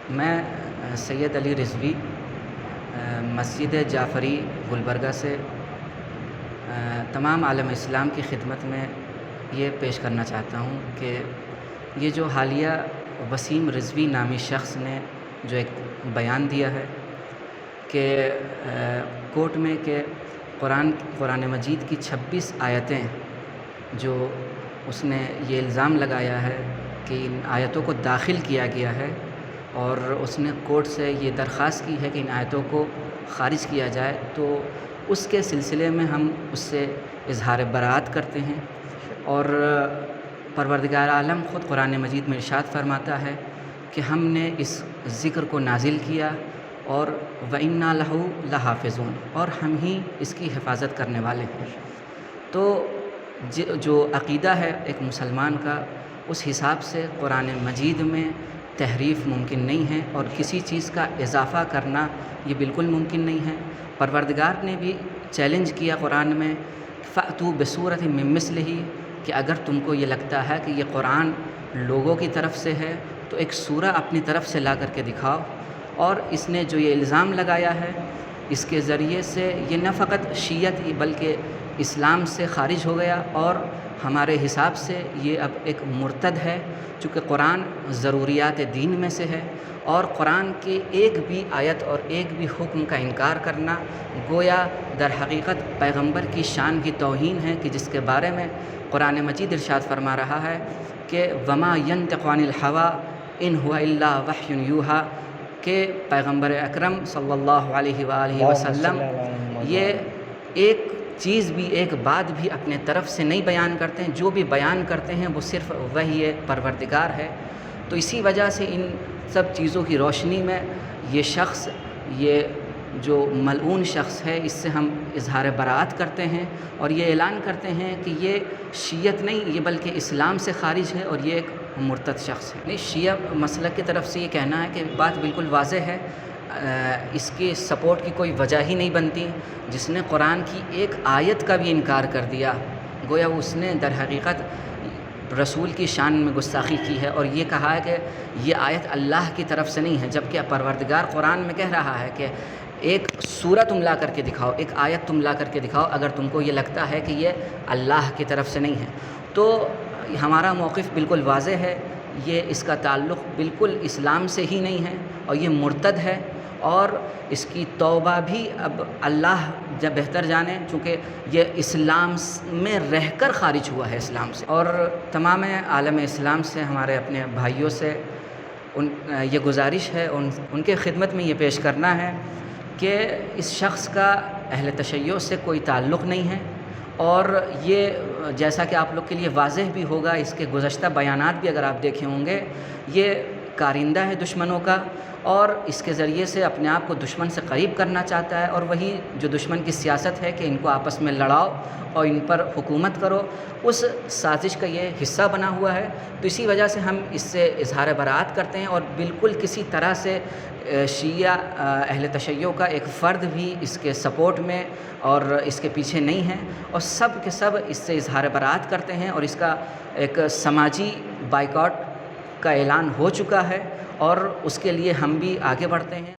میں سید علی رضوی مسجد جعفری گلبرگہ سے تمام عالم اسلام کی خدمت میں یہ پیش کرنا چاہتا ہوں کہ یہ جو حالیہ وسیم رضوی نامی شخص نے جو ایک بیان دیا ہے کہ کورٹ میں کہ قرآن مجید کی 26 آیتیں جو اس نے یہ الزام لگایا ہے کہ ان آیتوں کو داخل کیا گیا ہے، اور اس نے کورٹ سے یہ درخواست کی ہے کہ ان آیتوں کو خارج کیا جائے، تو اس کے سلسلے میں ہم اس سے اظہار براءت کرتے ہیں۔ اور پروردگار عالم خود قرآن مجید میں ارشاد فرماتا ہے کہ ہم نے اس ذکر کو نازل کیا اور وَإِنَّا لَهُ لَحَافِظُونَ، اور ہم ہی اس کی حفاظت کرنے والے ہیں۔ تو جو عقیدہ ہے ایک مسلمان کا، اس حساب سے قرآن مجید میں تحریف ممکن نہیں ہے، اور کسی چیز کا اضافہ کرنا یہ بالکل ممکن نہیں ہے۔ پروردگار نے بھی چیلنج کیا قرآن میں فَأْتُوا بِسُورَةٍ مِّن مِّثْلِهِ، کہ اگر تم کو یہ لگتا ہے کہ یہ قرآن لوگوں کی طرف سے ہے تو ایک سورہ اپنی طرف سے لا کر کے دکھاؤ۔ اور اس نے جو یہ الزام لگایا ہے، اس کے ذریعے سے یہ نہ فقط شیعت بلکہ اسلام سے خارج ہو گیا، اور ہمارے حساب سے یہ اب ایک مرتد ہے، چونکہ قرآن ضروریات دین میں سے ہے، اور قرآن کی ایک بھی آیت اور ایک بھی حکم کا انکار کرنا گویا در حقیقت پیغمبر کی شان کی توہین ہے، کہ جس کے بارے میں قرآن مجید ارشاد فرما رہا ہے کہ وما ينطق عن الهوى ان هو الا وحی یوحى، کہ پیغمبر اکرم صلی اللہ علیہ وآلہ وسلم یہ ایک چیز بھی، ایک بات بھی اپنے طرف سے نہیں بیان کرتے ہیں، جو بھی بیان کرتے ہیں وہ صرف وحی پروردگار ہے۔ تو اسی وجہ سے ان سب چیزوں کی روشنی میں یہ شخص، یہ جو ملعون شخص ہے، اس سے ہم اظہار براءت کرتے ہیں، اور یہ اعلان کرتے ہیں کہ یہ شیعت نہیں، یہ بلکہ اسلام سے خارج ہے، اور یہ ایک مرتد شخص ہے۔ نہیں، شیعہ مسلک کی طرف سے یہ کہنا ہے کہ بات بالکل واضح ہے، اس کی سپورٹ کی کوئی وجہ ہی نہیں بنتی۔ جس نے قرآن کی ایک آیت کا بھی انکار کر دیا، گویا اس نے در حقیقت رسول کی شان میں گستاخی کی ہے، اور یہ کہا ہے کہ یہ آیت اللہ کی طرف سے نہیں ہے، جبکہ پروردگار قرآن میں کہہ رہا ہے کہ ایک سورہ تم لا کر کے دکھاؤ، ایک آیت تم لا کر کے دکھاؤ اگر تم کو یہ لگتا ہے کہ یہ اللہ کی طرف سے نہیں ہے۔ تو ہمارا موقف بالکل واضح ہے، یہ اس کا تعلق بالکل اسلام سے ہی نہیں ہے، اور یہ مرتد ہے، اور اس کی توبہ بھی اب اللہ جب بہتر جانے، چونکہ یہ اسلام میں رہ کر خارج ہوا ہے اسلام سے۔ اور تمام عالم اسلام سے، ہمارے اپنے بھائیوں سے یہ گزارش ہے، ان کے خدمت میں یہ پیش کرنا ہے کہ اس شخص کا اہل تشیع سے کوئی تعلق نہیں ہے، اور یہ جیسا کہ آپ لوگ کے لیے واضح بھی ہوگا، اس کے گزشتہ بیانات بھی اگر آپ دیکھے ہوں گے، یہ کارندہ ہے دشمنوں کا، اور اس کے ذریعے سے اپنے آپ کو دشمن سے قریب کرنا چاہتا ہے، اور وہی جو دشمن کی سیاست ہے کہ ان کو آپس میں لڑاؤ اور ان پر حکومت کرو، اس سازش کا یہ حصہ بنا ہوا ہے۔ تو اسی وجہ سے ہم اس سے اظہار براءت کرتے ہیں، اور بالکل کسی طرح سے شیعہ اہل تشیع کا ایک فرد بھی اس کے سپورٹ میں اور اس کے پیچھے نہیں ہے، اور سب کے سب اس سے اظہار براءت کرتے ہیں، اور اس کا ایک سماجی بائیکاٹ کا اعلان ہو چکا ہے، اور اس کے لیے ہم بھی آگے بڑھتے ہیں۔